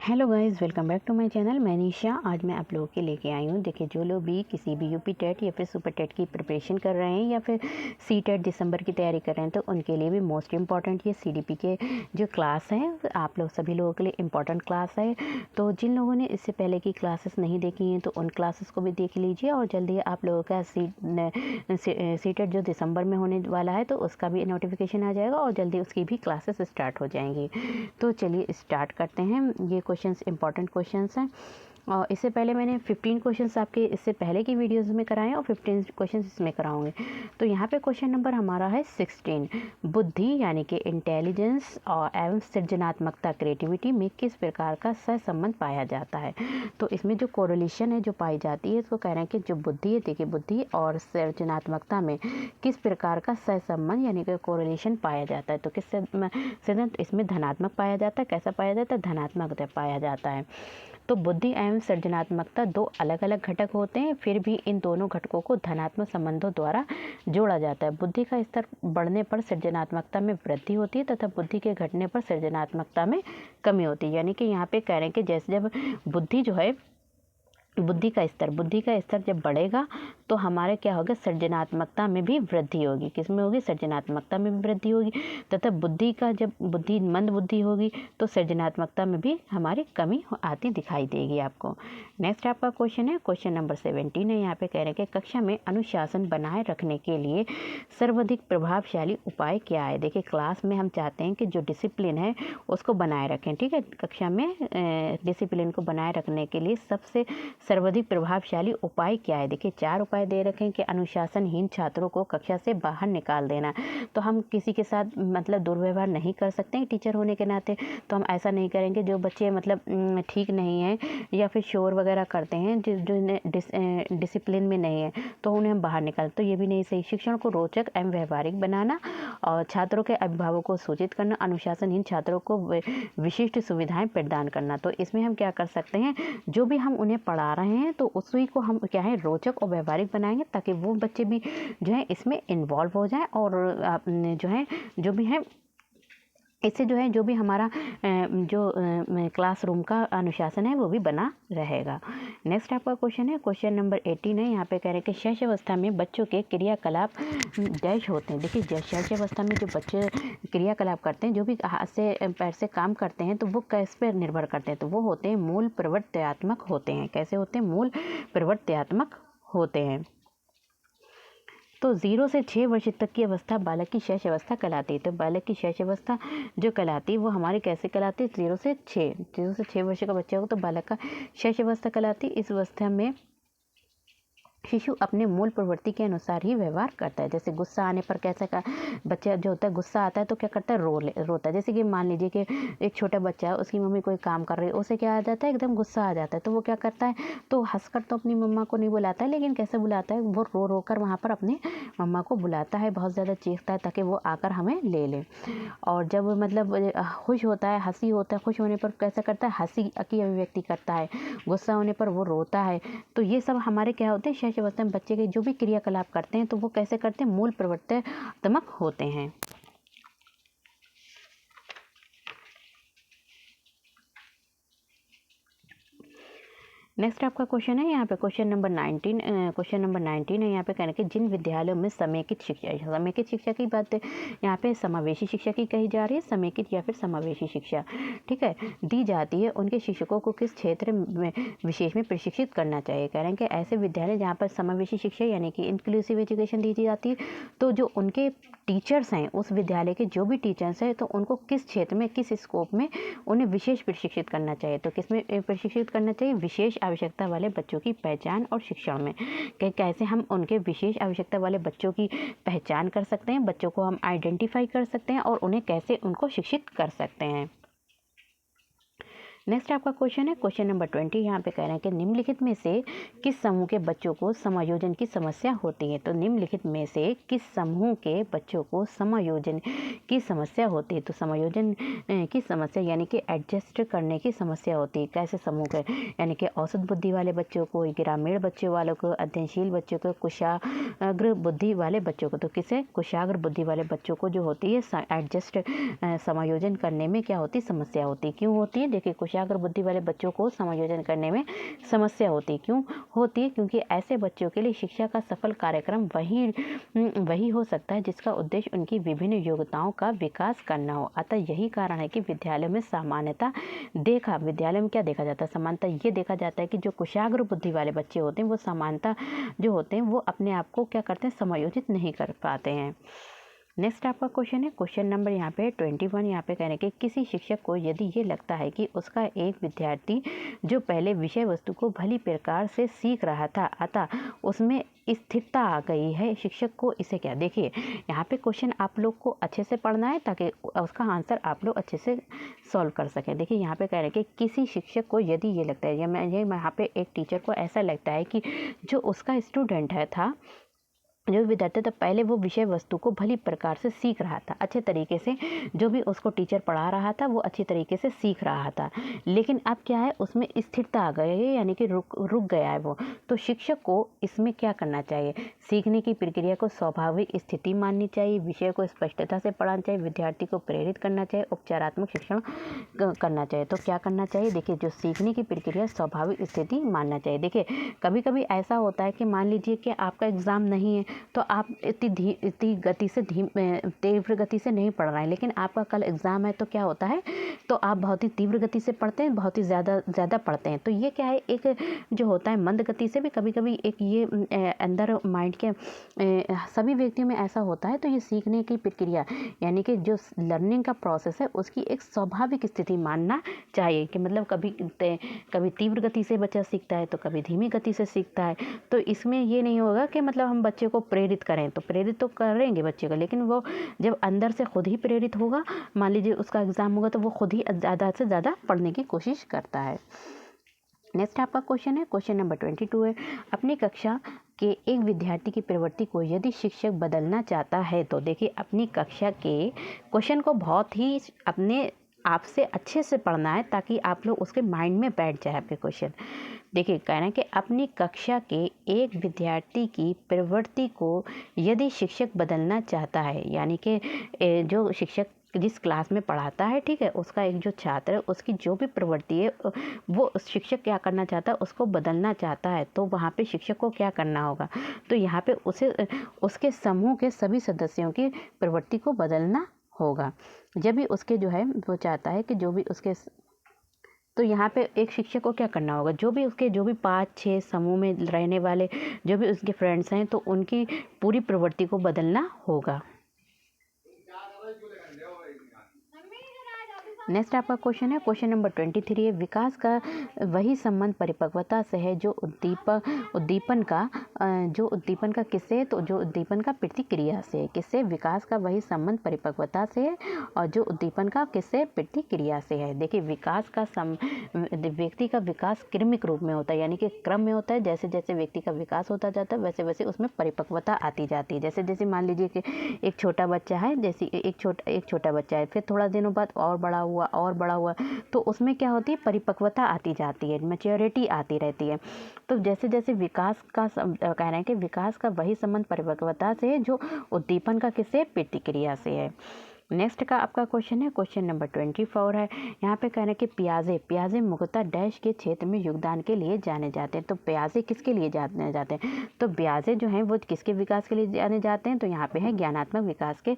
Hello guys, welcome back to my channel. मैं निशा। आज मैं आप लोगों के लेके आई हूँ। देखिए, जो लोग भी किसी भी यूपी टेट या फिर सुपर टेट की प्रिपरेशन कर रहे हैं या फिर सी टेट दिसंबर की तैयारी कर रहे हैं, तो उनके लिए भी मोस्ट इम्पॉर्टेंट ये सीडीपी के जो क्लास हैं, आप लोग सभी लोगों के लिए इम्पॉर्टेंट क्लास है। तो जिन लोगों ने इससे पहले की क्लासेस नहीं देखी हैं तो उन क्लासेस को भी देख लीजिए, और जल्दी आप लोगों का सी टेट जो दिसंबर में होने वाला है तो उसका भी नोटिफिकेशन आ जाएगा और जल्दी उसकी भी क्लासेस स्टार्ट हो जाएंगी। तो चलिए स्टार्ट करते हैं। ये क्वेश्चंस इंपॉर्टेंट क्वेश्चंस हैं, और इससे पहले मैंने 15 क्वेश्चंस आपके इससे पहले की वीडियोस में कराए हैं और 15 क्वेश्चंस इसमें कराऊंगे। तो यहाँ पे क्वेश्चन नंबर हमारा है 16। बुद्धि यानी कि इंटेलिजेंस और एवं सृजनात्मकता क्रिएटिविटी में किस प्रकार का सहसंबंध पाया जाता है। तो इसमें जो कोरिलेशन है जो पाई जाती है, इसको कह रहे हैं कि जो बुद्धि है, देखिए बुद्धि और सृजनात्मकता में किस प्रकार का सहसंबंध यानी कि कोरिलेशन पाया जाता है। तो किससे इसमें धनात्मक पाया जाता है। कैसा पाया जाता है? धनात्मक पाया जाता है। तो बुद्धि एवं सृजनात्मकता दो अलग अलग घटक होते हैं, फिर भी इन दोनों घटकों को धनात्मक संबंधों द्वारा जोड़ा जाता है। बुद्धि का स्तर बढ़ने पर सृजनात्मकता में वृद्धि होती है तथा बुद्धि के घटने पर सृजनात्मकता में कमी होती है। यानी कि यहाँ पे कह रहे हैं कि जैसे जब बुद्धि जो है, बुद्धि का स्तर जब बढ़ेगा तो हमारे क्या होगा, सृजनात्मकता में भी वृद्धि होगी। किस में होगी? सृजनात्मकता में भी वृद्धि होगी। तथा बुद्धि का जब मंद बुद्धि होगी तो सृजनात्मकता में भी हमारी कमी आती दिखाई देगी आपको। नेक्स्ट आपका क्वेश्चन है, क्वेश्चन नंबर 17 है। यहाँ पे कह रहे हैं कि कक्षा में अनुशासन बनाए रखने के लिए सर्वाधिक प्रभावशाली उपाय क्या है। देखिए, क्लास में हम चाहते हैं कि जो डिसिप्लिन है उसको बनाए रखें। ठीक है, कक्षा में डिसिप्लिन को बनाए रखने के लिए सबसे सर्वाधिक प्रभावशाली उपाय क्या है। देखिए, 4 उपाय दे रखे हैं कि अनुशासनहीन छात्रों को कक्षा से बाहर निकाल देना। तो हम किसी के साथ मतलब दुर्व्यवहार नहीं कर सकते हैं टीचर होने के नाते। तो हम ऐसा नहीं करेंगे। जो बच्चे मतलब ठीक नहीं हैं या फिर शोर वगैरह करते हैं, जो डिसिप्लिन में नहीं है, तो उन्हें हम बाहर निकाल, तो ये भी नहीं सही। शिक्षण को रोचक एवं व्यवहारिक बनाना और छात्रों के अभिभावकों को सूचित करना, अनुशासनहीन छात्रों को विशिष्ट सुविधाएं प्रदान करना। तो इसमें हम क्या कर सकते हैं, जो भी हम उन्हें पढ़ा रहे हैं तो उसी को हम क्या है, रोचक और व्यवहारिक बनाएंगे, ताकि वो बच्चे भी जो है इसमें इन्वॉल्व हो जाएं, और जो है जो भी है इससे जो है जो भी हमारा क्लासरूम का अनुशासन है वो भी बना रहेगा। नेक्स्ट आपका क्वेश्चन है, क्वेश्चन नंबर 18 है। यहाँ पे कह रहे हैं कि शैशव अवस्था में बच्चों के क्रियाकलाप डैश होते हैं। देखिए, शैशव अवस्था में जो बच्चे क्रियाकलाप करते हैं, जो भी हाथ से पैर से काम करते हैं, तो वो किस पर निर्भर करते हैं। तो वो होते हैं मूल प्रवर्त्यात्मक होते हैं। कैसे होते हैं? मूल प्रवर्त्यात्मक होते हैं। तो 0 से 6 वर्ष तक की अवस्था बालक की शैशव अवस्था कहलाती है। तो बालक की शैशव अवस्था जो कहलाती है वो हमारी कैसे कहलाती है? 0 से 6 वर्ष का बच्चा हो तो बालक का शैशव अवस्था कहलाती है। इस अवस्था में शिशु अपने मूल प्रवृत्ति के अनुसार ही व्यवहार करता है। जैसे गुस्सा आने पर कैसे का बच्चा जो होता है, गुस्सा आता है तो क्या करता है? रोता है। जैसे कि मान लीजिए कि एक छोटा बच्चा है, उसकी मम्मी कोई काम कर रही है, उसे क्या आ जाता है, एकदम गुस्सा आ जाता है, तो वो क्या करता है, तो हंसकर तो अपनी मम्मा को नहीं बुलाता है, लेकिन कैसे बुलाता है, वो रो कर वहाँ पर अपने मम्मा को बुलाता है, बहुत ज़्यादा चीखता है ताकि वो आकर हमें ले ले। और जब मतलब खुश होता है, हंसी होता है, खुश होने पर कैसा करता है, हंसी की अभिव्यक्ति करता है, गुस्सा होने पर वो रोता है। तो ये सब हमारे क्या होते हैं, शैशव अवस्था में बच्चे के जो भी क्रियाकलाप करते हैं तो वो कैसे करते हैं, मूल प्रवर्त्यात्मक होते हैं। नेक्स्ट आपका क्वेश्चन है, यहाँ पे क्वेश्चन नंबर 19 है। यहाँ पे कहने कि जिन विद्यालयों में समेकित शिक्षा की बात यहाँ पे समावेशी शिक्षा की कही जा रही है। समेकित या फिर समावेशी शिक्षा, ठीक है, दी जाती है, उनके शिक्षकों को किस क्षेत्र में विशेष में प्रशिक्षित करना चाहिए। कह रहे हैं कि ऐसे विद्यालय जहाँ पर समावेशी शिक्षा यानी कि इंक्लूसिव एजुकेशन दी जाती है, तो जो उनके टीचर्स हैं, उस विद्यालय के जो भी टीचर्स हैं, तो उनको किस क्षेत्र में, किस स्कोप में उन्हें विशेष प्रशिक्षित करना चाहिए। तो किस में प्रशिक्षित करना चाहिए? विशेष आवश्यकता वाले बच्चों की पहचान और शिक्षण में। कैसे हम उनके विशेष आवश्यकता वाले बच्चों की पहचान कर सकते हैं, बच्चों को हम आइडेंटिफाई कर सकते हैं और उन्हें कैसे उनको शिक्षित कर सकते हैं। नेक्स्ट आपका क्वेश्चन है, क्वेश्चन नंबर 20। यहाँ पे कह रहे हैं कि निम्नलिखित में से किस समूह के बच्चों को समायोजन की समस्या होती है। तो निम्नलिखित में से किस समूह के बच्चों को समायोजन की समस्या होती है। तो समायोजन की समस्या यानी कि एडजस्ट करने की समस्या होती है। कैसे समूह के, यानी कि औसत बुद्धि वाले बच्चों को, ग्रामीण बच्चों वालों को, अध्ययनशील बच्चों को, कुशाग्र बुद्धि वाले बच्चों को। तो किसे? कुशाग्र बुद्धि वाले बच्चों को जो होती है एडजस्ट समायोजन करने में क्या होती है, समस्या होती है। क्यों होती है? देखिए, कुशाग्र बुद्धि वाले बच्चों को समायोजन करने में समस्या होती है। क्यों होती है? क्योंकि ऐसे बच्चों के लिए शिक्षा का सफल कार्यक्रम वही हो सकता है जिसका उद्देश्य उनकी विभिन्न योग्यताओं का विकास करना हो। अतः यही कारण है कि विद्यालय में विद्यालय में क्या देखा जाता है? समानता ये देखा जाता है कि जो कुशाग्र बुद्धि वाले बच्चे होते हैं वो समानता जो होते हैं वो अपने आप को क्या करते हैं? समायोजित नहीं कर पाते हैं। नेक्स्ट आपका क्वेश्चन है, क्वेश्चन नंबर यहाँ पे 21। यहाँ पे कहने के किसी शिक्षक को यदि ये लगता है कि उसका एक विद्यार्थी जो पहले विषय वस्तु को भली प्रकार से सीख रहा था अतः उसमें स्थिरता आ गई है, शिक्षक को इसे क्या? देखिए यहाँ पे क्वेश्चन आप लोग को अच्छे से पढ़ना है ताकि उसका आंसर आप लोग अच्छे से सॉल्व कर सकें। देखिए यहाँ पे कह रहे हैं कि किसी शिक्षक को यदि ये लगता है, यहाँ पे एक टीचर को ऐसा लगता है कि जो उसका स्टूडेंट था, जो विद्यार्थी था, पहले वो विषय वस्तु को भली प्रकार से सीख रहा था, अच्छे तरीके से जो भी उसको टीचर पढ़ा रहा था वो अच्छी तरीके से सीख रहा था, लेकिन अब क्या है? उसमें स्थिरता आ गई है, यानी कि रुक गया है वो। तो शिक्षक को इसमें क्या करना चाहिए? सीखने की प्रक्रिया को स्वाभाविक स्थिति माननी चाहिए, विषय को स्पष्टता से पढ़ाना चाहिए, विद्यार्थी को प्रेरित करना चाहिए, उपचारात्मक शिक्षण करना चाहिए। तो क्या करना चाहिए? देखिए जो सीखने की प्रक्रिया स्वाभाविक स्थिति मानना चाहिए। देखिए कभी कभी ऐसा होता है कि मान लीजिए कि आपका एग्ज़ाम नहीं है तो आप इतनी गति से तीव्र गति से नहीं पढ़ रहे हैं, लेकिन आपका कल एग्ज़ाम है तो क्या होता है? तो आप बहुत ही तीव्र गति से पढ़ते हैं, बहुत ही ज़्यादा पढ़ते हैं। तो ये क्या है? एक जो होता है मंद गति से भी कभी कभी एक ये अंदर माइंड के सभी व्यक्तियों में ऐसा होता है। तो ये सीखने की प्रक्रिया यानी कि जो लर्निंग का प्रोसेस है उसकी एक स्वाभाविक स्थिति मानना चाहिए कि मतलब कभी तीव्र गति से बच्चा सीखता है तो कभी धीमी गति से सीखता है। तो इसमें ये नहीं होगा कि मतलब हम बच्चे को प्रेरित करें, तो प्रेरित तो करेंगे बच्चे को, लेकिन वो जब अंदर से खुद ही प्रेरित होगा, मान लीजिए उसका एग्ज़ाम होगा तो वो खुद ही ज़्यादा से ज़्यादा पढ़ने की कोशिश करता है। नेक्स्ट आपका क्वेश्चन है, क्वेश्चन नंबर 22 है, अपनी कक्षा के एक विद्यार्थी की प्रवृत्ति को यदि शिक्षक बदलना चाहता है तो देखिए अपनी कक्षा के क्वेश्चन को बहुत ही अपने आप से अच्छे से पढ़ना है ताकि आप लोग उसके माइंड में बैठ जाए आपके क्वेश्चन। देखिए कहना है कि अपनी कक्षा के एक विद्यार्थी की प्रवृत्ति को यदि शिक्षक बदलना चाहता है, यानी कि जो शिक्षक जिस क्लास में पढ़ाता है, ठीक है, उसका एक जो छात्र है उसकी जो भी प्रवृत्ति है वो शिक्षक क्या करना चाहता है? उसको बदलना चाहता है। तो वहाँ पे शिक्षक को क्या करना होगा? तो यहाँ पे उसके समूह के सभी सदस्यों की प्रवृत्ति को बदलना होगा। जब भी उसके जो है वो चाहता है कि जो भी उसके, तो यहाँ पे एक शिक्षक को क्या करना होगा? जो भी 5-6 समूह में रहने वाले जो भी उसके फ्रेंड्स हैं तो उनकी पूरी प्रवृत्ति को बदलना होगा। नेक्स्ट आपका क्वेश्चन है, क्वेश्चन नंबर 23 है, विकास का वही संबंध परिपक्वता से है जो उद्दीपन का किससे है? तो जो उद्दीपन का प्रतिक्रिया से है। किससे? विकास का वही संबंध परिपक्वता से है और जो उद्दीपन का किससे? प्रतिक्रिया से है। देखिए विकास का व्यक्ति का विकास क्रमिक रूप में होता है, यानी कि क्रम में होता है। जैसे जैसे व्यक्ति का विकास होता जाता है वैसे वैसे उसमें परिपक्वता आती जाती है। जैसे जैसे मान लीजिए कि एक छोटा बच्चा है, जैसे एक छोटा बच्चा है, फिर थोड़ा दिनों बाद और बड़ा हुआ तो उसमें क्या होती है? परिपक्वता आती जाती है, मैच्योरिटी आती रहती है। तो जैसे जैसे विकास का कह रहे हैं कि विकास का वही संबंध परिपक्वता से है जो उद्दीपन का किससे? प्रतिक्रिया से है। नेक्स्ट का आपका क्वेश्चन है, क्वेश्चन नंबर 24 है, यहाँ पे कह रहे हैं कि पियाजे मुख्यतः डैश के क्षेत्र में योगदान के लिए जाने जाते हैं। तो पियाजे किसके लिए जाने जाते हैं? तो पियाजे जो हैं वो किसके विकास के लिए जाने जाते हैं? तो यहाँ पे है ज्ञानात्मक विकास के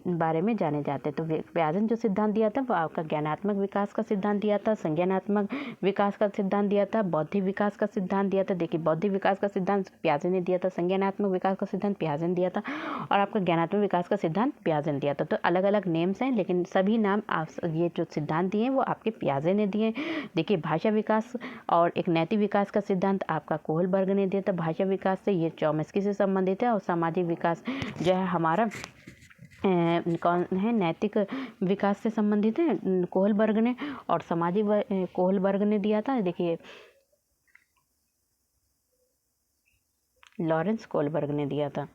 बारे में जाने जाते हैं। तो पियाजे ने जो सिद्धांत दिया था वो आपका ज्ञानात्मक विकास का सिद्धांत दिया था, संज्ञानात्मक विकास का सिद्धांत दिया था, बौद्धिक विकास का सिद्धांत दिया था। देखिए बौद्धिक विकास का सिद्धांत पियाजे ने दिया था, संज्ञानात्मक विकास का सिद्धांत पियाजे ने दिया था और आपका ज्ञानात्मक विकास का सिद्धांत पियाजे ने दिया था। तो अलग अलग नेम्स हैं लेकिन सभी नाम ये जो सिद्धांत दिए हैं वो आपके पियाजे ने दिए। देखिए भाषा विकास और एक नैतिक विकास का सिद्धांत आपका कोहलबर्ग ने दिया था। भाषा विकास से ये चॉम्स्की से संबंधित है और सामाजिक विकास जो है हमारा कौन है? नैतिक विकास से संबंधित है, कोहलबर्ग ने, और सामाजिक कोहलबर्ग ने दिया था। देखिए लॉरेंस कोहलबर्ग ने दिया था।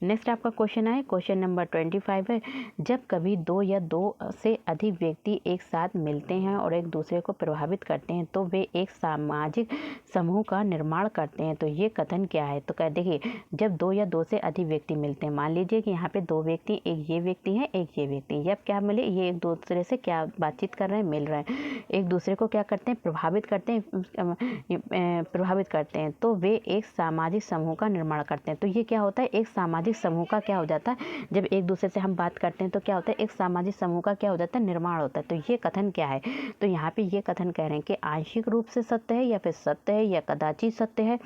नेक्स्ट आपका क्वेश्चन है, क्वेश्चन नंबर 25 है, जब कभी दो या दो से अधिक व्यक्ति एक साथ मिलते हैं और एक दूसरे को प्रभावित करते हैं तो वे एक सामाजिक समूह का निर्माण करते हैं, तो ये कथन क्या है? तो देखिए, जब दो या दो से अधिक व्यक्ति मिलते हैं, मान लीजिए कि यहाँ पे दो व्यक्ति, एक ये व्यक्ति है, एक ये व्यक्ति, जब क्या मिले, ये एक दूसरे से क्या बातचीत कर रहे हैं, मिल रहे हैं, एक दूसरे को क्या करते हैं, प्रभावित करते हैं, तो वे एक सामाजिक समूह का निर्माण करते हैं। तो ये क्या होता है, एक सामाजिक समूह का क्या हो जाता है, जब एक दूसरे से हम बात करते हैं तो क्या होता है, एक सामाजिक समूह का क्या हो जाता है, निर्माण होता है। तो ये कथन क्या है? तो यहाँ पे ये कथन कह रहे हैं कि आंशिक रूप से सत्य है, या फिर सत्य है, या कदाचित सत्य है,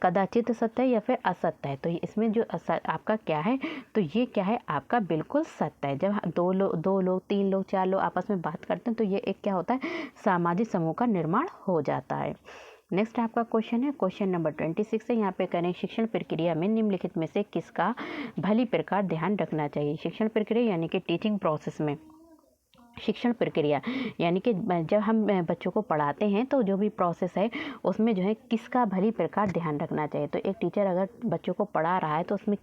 कदाचित सत्य है, या फिर असत्य है। तो इसमें जो आपका क्या है, तो ये क्या है, आपका बिल्कुल सत्य है। जब दो लोग, तीन लोग, चार लोग आपस में बात करते हैं तो ये एक क्या होता है, सामाजिक समूह का निर्माण हो जाता है। नेक्स्ट आपका क्वेश्चन है, क्वेश्चन नंबर 26 है, यहाँ पे करें, शिक्षण प्रक्रिया में निम्नलिखित में से किसका भली प्रकार ध्यान रखना चाहिए? शिक्षण प्रक्रिया यानी कि टीचिंग प्रोसेस में, शिक्षण प्रक्रिया यानी कि जब हम बच्चों को पढ़ाते हैं तो जो भी प्रोसेस है उसमें जो है किसका भली प्रकार ध्यान रखना चाहिए। तो एक टीचर अगर बच्चों को पढ़ा रहा है तो उसमें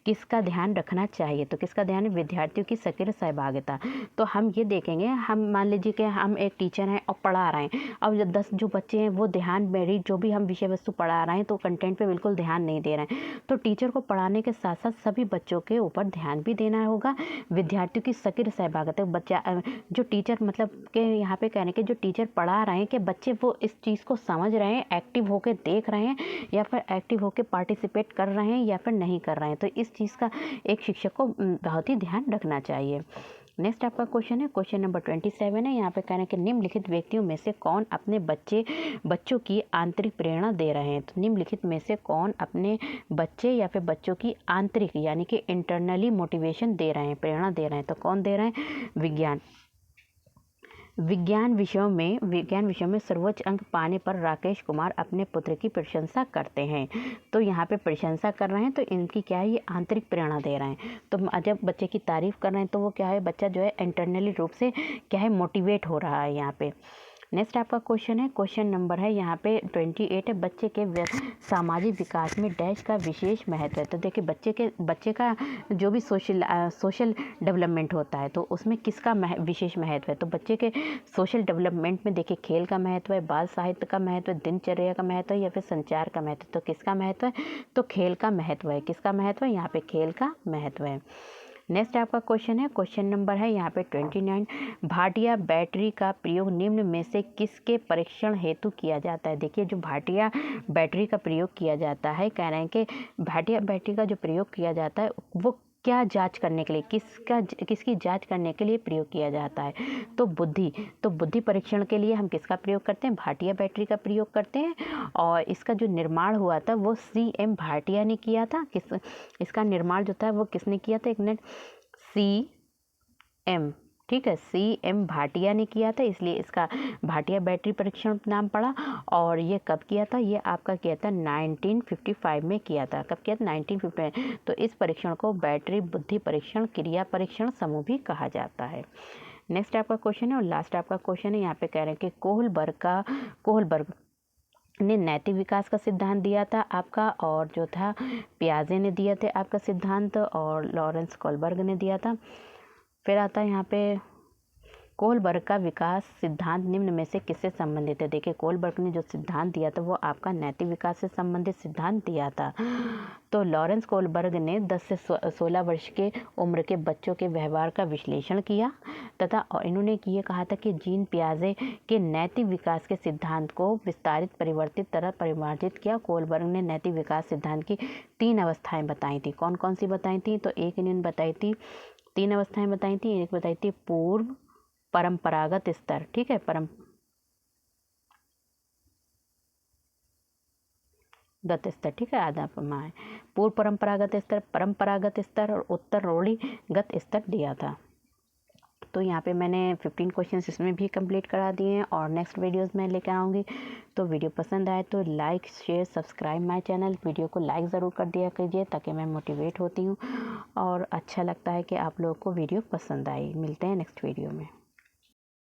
किसका ध्यान रखना चाहिए? तो किसका ध्यान है? विद्यार्थियों की सक्रिय सहभागिता। तो हम ये देखेंगे, हम मान लीजिए कि हम एक टीचर हैं और पढ़ा रहे हैं, अब 10 जो बच्चे हैं वो ध्यान मेरी जो भी हम विषय वस्तु पढ़ा रहे हैं तो कंटेंट पर बिल्कुल ध्यान नहीं दे रहे हैं, तो टीचर को पढ़ाने के साथ साथ सभी बच्चों के ऊपर ध्यान भी देना होगा। विद्यार्थियों की सक्रिय सहभागिता, बच्चा जो टीचर मतलब के यहाँ पे कहने के जो टीचर पढ़ा रहे हैं कि बच्चे वो इस चीज़ को समझ रहे हैं, एक्टिव होकर देख रहे हैं, या फिर एक्टिव होकर पार्टिसिपेट कर रहे हैं, या फिर नहीं कर रहे हैं। तो इस चीज़ का एक शिक्षक को बहुत ही ध्यान रखना चाहिए। नेक्स्ट आपका क्वेश्चन है, क्वेश्चन नंबर 27 है, यहाँ पे कहना है कि निम्नलिखित व्यक्तियों में से कौन अपने बच्चों की आंतरिक प्रेरणा दे रहे हैं? तो निम्नलिखित में से कौन अपने बच्चे या फिर बच्चों की आंतरिक यानी कि इंटरनली मोटिवेशन दे रहे हैं, प्रेरणा दे रहे हैं? तो कौन दे रहे हैं? विज्ञान विषयों में सर्वोच्च अंक पाने पर राकेश कुमार अपने पुत्र की प्रशंसा करते हैं। तो यहाँ पे प्रशंसा कर रहे हैं, तो इनकी क्या है, ये आंतरिक प्रेरणा दे रहे हैं। तो जब बच्चे की तारीफ कर रहे हैं तो वो क्या है, बच्चा जो है इंटरनली रूप से क्या है, मोटिवेट हो रहा है यहाँ पे। नेक्स्ट आपका क्वेश्चन है, क्वेश्चन नंबर है यहाँ पे 28 है, बच्चे के सामाजिक विकास में डैश का विशेष महत्व है। तो देखिए, बच्चे का जो भी सोशल डेवलपमेंट होता है तो उसमें किसका विशेष महत्व है? तो बच्चे के सोशल डेवलपमेंट में देखिए, खेल का महत्व है, बाल साहित्य का महत्व है, दिनचर्या का महत्व है, या फिर संचार का महत्व। तो किसका महत्व है? तो खेल का महत्व है। किसका महत्व है? यहाँ पे खेल का महत्व है। नेक्स्ट आपका क्वेश्चन है, क्वेश्चन नंबर है यहाँ पे 29, भाटिया बैटरी का प्रयोग निम्न में से किसके परीक्षण हेतु किया जाता है? देखिए, जो भाटिया बैटरी का प्रयोग किया जाता है, कह रहे हैं कि भाटिया बैटरी का जो प्रयोग किया जाता है वो क्या जांच करने के लिए, किसकी जांच करने के लिए प्रयोग किया जाता है? तो बुद्धि परीक्षण के लिए हम किसका प्रयोग करते हैं? भाटिया बैटरी का प्रयोग करते हैं। और इसका जो निर्माण हुआ था वो CM भाटिया ने किया था। इसका निर्माण जो था वो किसने किया था? एक मिनट, CM, ठीक है, CM भाटिया ने किया था, इसलिए इसका भाटिया बैटरी परीक्षण नाम पड़ा। और ये कब किया था? ये आपका किया था 1955 में किया था। कब किया था? 1955। तो इस परीक्षण को बैटरी बुद्धि परीक्षण, क्रिया परीक्षण समूह भी कहा जाता है। नेक्स्ट आपका क्वेश्चन है और लास्ट आपका क्वेश्चन है, यहाँ पे कह रहे हैं कि कोहलबर्ग ने नैतिक विकास का सिद्धांत दिया था आपका, और जो था पियाजे ने दिया था आपका सिद्धांत, और लॉरेंस कोहलबर्ग ने दिया था। फिर आता है यहाँ पे कोहलबर्ग का विकास सिद्धांत निम्न में से किससे संबंधित है? देखिए, कोहलबर्ग ने जो सिद्धांत दिया था वो आपका नैतिक विकास से संबंधित सिद्धांत दिया था। तो लॉरेंस कोहलबर्ग ने 10 से 16 वर्ष के उम्र के बच्चों के व्यवहार का विश्लेषण किया तथा इन्होंने ये कहा था कि जीन पियाजे के नैतिक विकास के सिद्धांत को विस्तारित, परिवर्तित तरह परिमार्जित किया। कोहलबर्ग ने नैतिक विकास सिद्धांत की 3 अवस्थाएं बताई थी। कौन कौन सी बताई थी? तो एक इन्होंने बताई थी, 3 अवस्थाएं बताई थी। एक बताई थी पूर्व परंपरागत स्तर, ठीक है, परंपरागत स्तर, ठीक है, आधा है पूर्व परंपरागत स्तर और उत्तर रूढ़िगत स्तर दिया था। तो यहाँ पे मैंने 15 क्वेश्चंस इसमें भी कंप्लीट करा दिए हैं और नेक्स्ट वीडियोस में लेकर आऊँगी। तो वीडियो पसंद आए तो like, share, subscribe my channel. Video को लाइक ज़रूर कर दिया कीजिए ताकि मैं मोटिवेट होती हूँ और अच्छा लगता है कि आप लोगों को वीडियो पसंद आई। मिलते हैं नेक्स्ट वीडियो में।